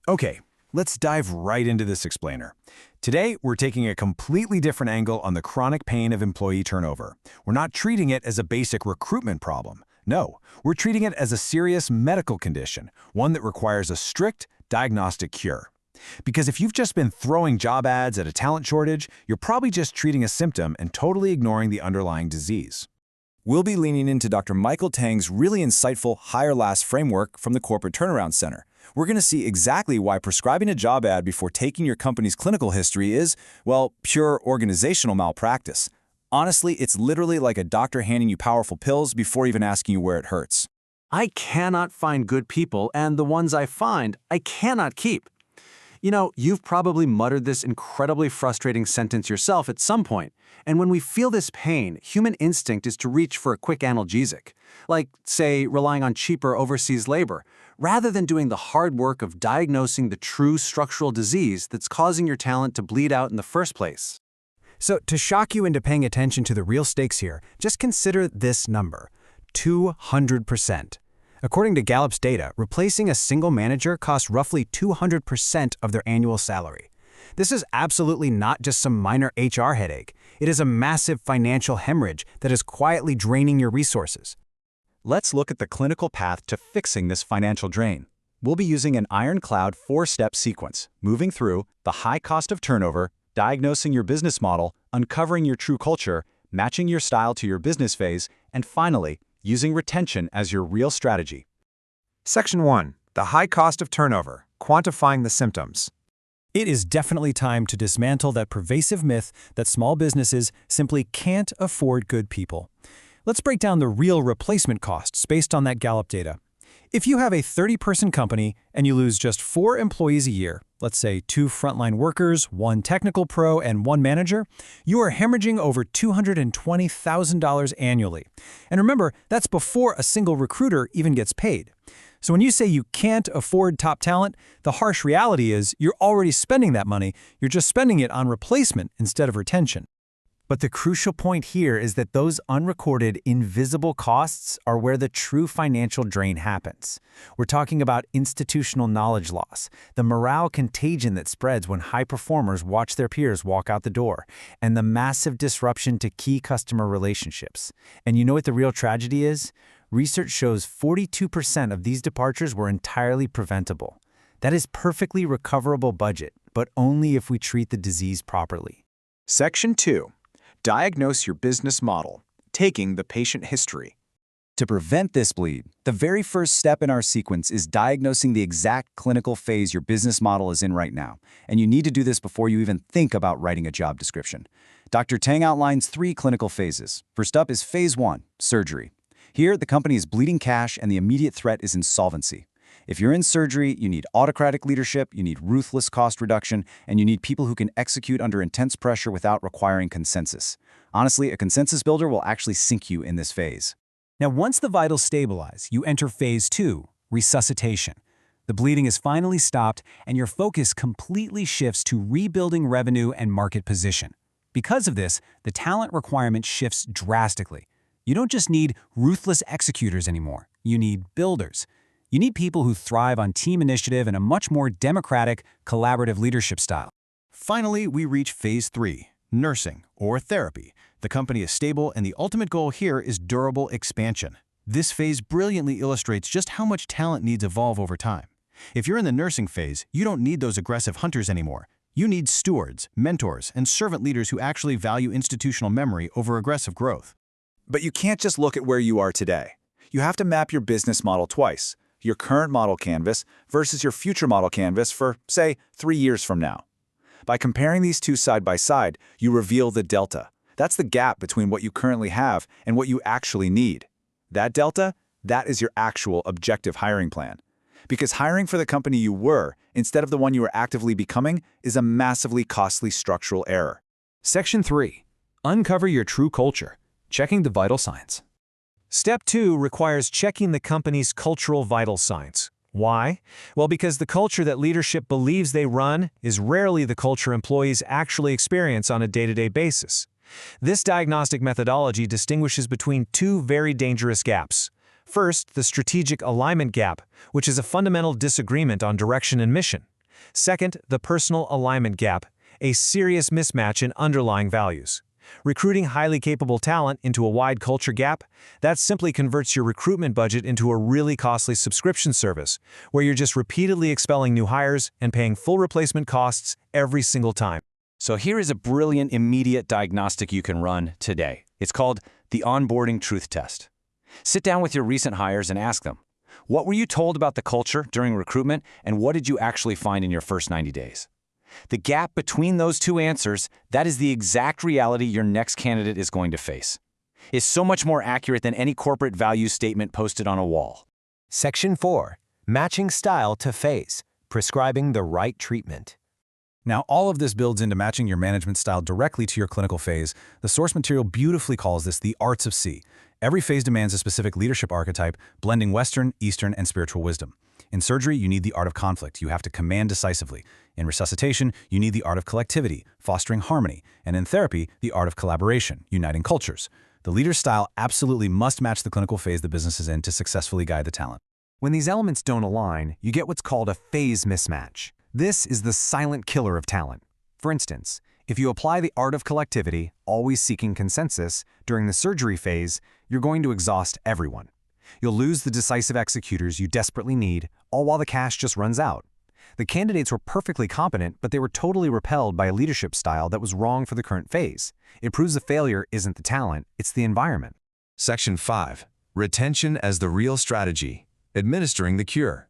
Okay, let's dive right into this explainer. Today, we're taking a completely different angle on the chronic pain of employee turnover. We're not treating it as a basic recruitment problem. No, we're treating it as a serious medical condition, one that requires a strict diagnostic cure. Because if you've just been throwing job ads at a talent shortage, you're probably just treating a symptom and totally ignoring the underlying disease. We'll be leaning into Dr. Michael Tang's really insightful hire last framework from the Corporate Turnaround Center. We're going to see exactly why prescribing a job ad before taking your company's clinical history is, well, pure organizational malpractice. Honestly, it's literally like a doctor handing you powerful pills before even asking you where it hurts. I cannot find good people, and the ones I find, I cannot keep. You know, you've probably muttered this incredibly frustrating sentence yourself at some point, and when we feel this pain, human instinct is to reach for a quick analgesic, like, say, relying on cheaper overseas labor, rather than doing the hard work of diagnosing the true structural disease that's causing your talent to bleed out in the first place. So, to shock you into paying attention to the real stakes here, just consider this number: 200%. According to Gallup's data, replacing a single manager costs roughly 200% of their annual salary. This is absolutely not just some minor HR headache. It is a massive financial hemorrhage that is quietly draining your resources. Let's look at the clinical path to fixing this financial drain. We'll be using an ironclad 4-step sequence, moving through the high cost of turnover, diagnosing your business model, uncovering your true culture, matching your style to your business phase, and finally, using retention as your real strategy. Section 1. The high cost of turnover, quantifying the symptoms. It is definitely time to dismantle that pervasive myth that small businesses simply can't afford good people. Let's break down the real replacement costs based on that Gallup data. If you have a 30-person company and you lose just 4 employees a year, let's say 2 frontline workers, 1 technical pro, and 1 manager, you are hemorrhaging over $220,000 annually. And remember, that's before a single recruiter even gets paid. So when you say you can't afford top talent, the harsh reality is you're already spending that money, you're just spending it on replacement instead of retention. But the crucial point here is that those unrecorded, invisible costs are where the true financial drain happens. We're talking about institutional knowledge loss, the morale contagion that spreads when high performers watch their peers walk out the door, and the massive disruption to key customer relationships. And you know what the real tragedy is? Research shows 42% of these departures were entirely preventable. That is perfectly recoverable budget, but only if we treat the disease properly. Section 2. Diagnose your business model, taking the patient history. To prevent this bleed, the very first step in our sequence is diagnosing the exact clinical phase your business model is in right now, and you need to do this before you even think about writing a job description. Dr. Tang outlines 3 clinical phases. First up is Phase 1, surgery. Here, the company is bleeding cash and the immediate threat is insolvency. If you're in surgery, you need autocratic leadership, you need ruthless cost reduction, and you need people who can execute under intense pressure without requiring consensus. Honestly, a consensus builder will actually sink you in this phase. Now, once the vitals stabilize, you enter Phase 2, resuscitation. The bleeding is finally stopped, and your focus completely shifts to rebuilding revenue and market position. Because of this, the talent requirement shifts drastically. You don't just need ruthless executors anymore. You need builders. You need people who thrive on team initiative and a much more democratic, collaborative leadership style. Finally, we reach Phase 3, nursing or therapy. The company is stable, and the ultimate goal here is durable expansion. This phase brilliantly illustrates just how much talent needs evolve over time. If you're in the nursing phase, you don't need those aggressive hunters anymore. You need stewards, mentors, and servant leaders who actually value institutional memory over aggressive growth. But you can't just look at where you are today. You have to map your business model twice. Your current model canvas versus your future model canvas for, say, 3 years from now. By comparing these two side by side, you reveal the delta. That's the gap between what you currently have and what you actually need. That delta, that is your actual objective hiring plan. Because hiring for the company you were, instead of the one you are actively becoming, is a massively costly structural error. Section 3. Uncover your true culture, checking the vital signs. Step 2 requires checking the company's cultural vital signs. Why? Well, because the culture that leadership believes they run is rarely the culture employees actually experience on a day-to-day basis. This diagnostic methodology distinguishes between 2 very dangerous gaps. First, the strategic alignment gap, which is a fundamental disagreement on direction and mission. Second, the personal alignment gap, a serious mismatch in underlying values. Recruiting highly capable talent into a wide culture gap, that simply converts your recruitment budget into a really costly subscription service, where you're just repeatedly expelling new hires and paying full replacement costs every single time. So here is a brilliant immediate diagnostic you can run today. It's called the Onboarding Truth Test. Sit down with your recent hires and ask them, what were you told about the culture during recruitment, and what did you actually find in your first 90 days? The gap between those two answers, that is the exact reality your next candidate is going to face. It's so much more accurate than any corporate value statement posted on a wall. Section 4. Matching style to phase. Prescribing the right treatment. Now, all of this builds into matching your management style directly to your clinical phase. The source material beautifully calls this the arts of C. Every phase demands a specific leadership archetype, blending Western, Eastern, and spiritual wisdom. In surgery, you need the art of conflict. You have to command decisively. In resuscitation, you need the art of collectivity, fostering harmony. And in therapy, the art of collaboration, uniting cultures. The leader's style absolutely must match the clinical phase the business is in to successfully guide the talent. When these elements don't align, you get what's called a phase mismatch. This is the silent killer of talent. For instance, if you apply the art of collectivity, always seeking consensus, during the surgery phase, you're going to exhaust everyone. You'll lose the decisive executors you desperately need, all while the cash just runs out. The candidates were perfectly competent, but they were totally repelled by a leadership style that was wrong for the current phase. It proves the failure isn't the talent, it's the environment. Section 5. Retention as the real strategy. Administering the cure.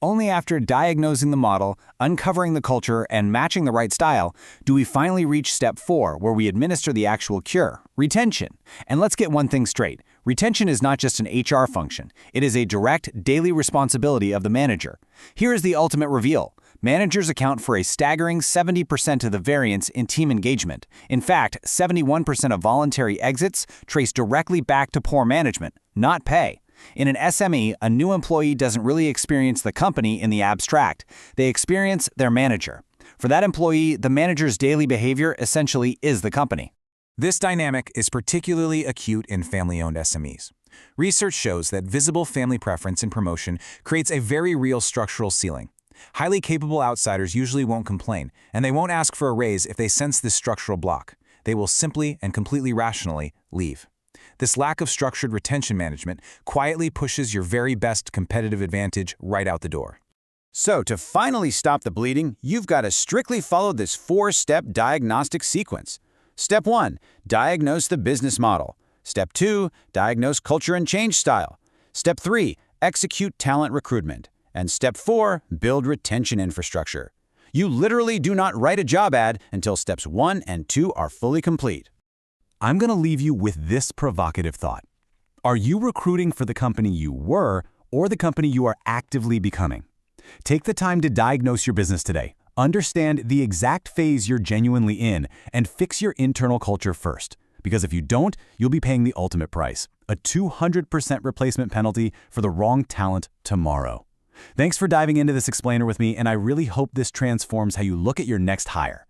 Only after diagnosing the model, uncovering the culture, and matching the right style do we finally reach step 4, where we administer the actual cure, retention. And let's get one thing straight. Retention is not just an HR function. It is a direct, daily responsibility of the manager. Here is the ultimate reveal. Managers account for a staggering 70% of the variance in team engagement. In fact, 71% of voluntary exits trace directly back to poor management, not pay. In an SME, a new employee doesn't really experience the company in the abstract. They experience their manager. For that employee, the manager's daily behavior essentially is the company. This dynamic is particularly acute in family-owned SMEs. Research shows that visible family preference in promotion creates a very real structural ceiling. Highly capable outsiders usually won't complain, and they won't ask for a raise if they sense this structural block. They will simply and completely rationally leave. This lack of structured retention management quietly pushes your very best competitive advantage right out the door. So to finally stop the bleeding, you've got to strictly follow this 4-step diagnostic sequence. Step 1, diagnose the business model. Step 2, diagnose culture and change style. Step 3, execute talent recruitment. And Step 4, build retention infrastructure. You literally do not write a job ad until steps 1 and 2 are fully complete. I'm going to leave you with this provocative thought. Are you recruiting for the company you were or the company you are actively becoming? Take the time to diagnose your business today. Understand the exact phase you're genuinely in and fix your internal culture first. Because if you don't, you'll be paying the ultimate price, a 200% replacement penalty for the wrong talent tomorrow. Thanks for diving into this explainer with me, and I really hope this transforms how you look at your next hire.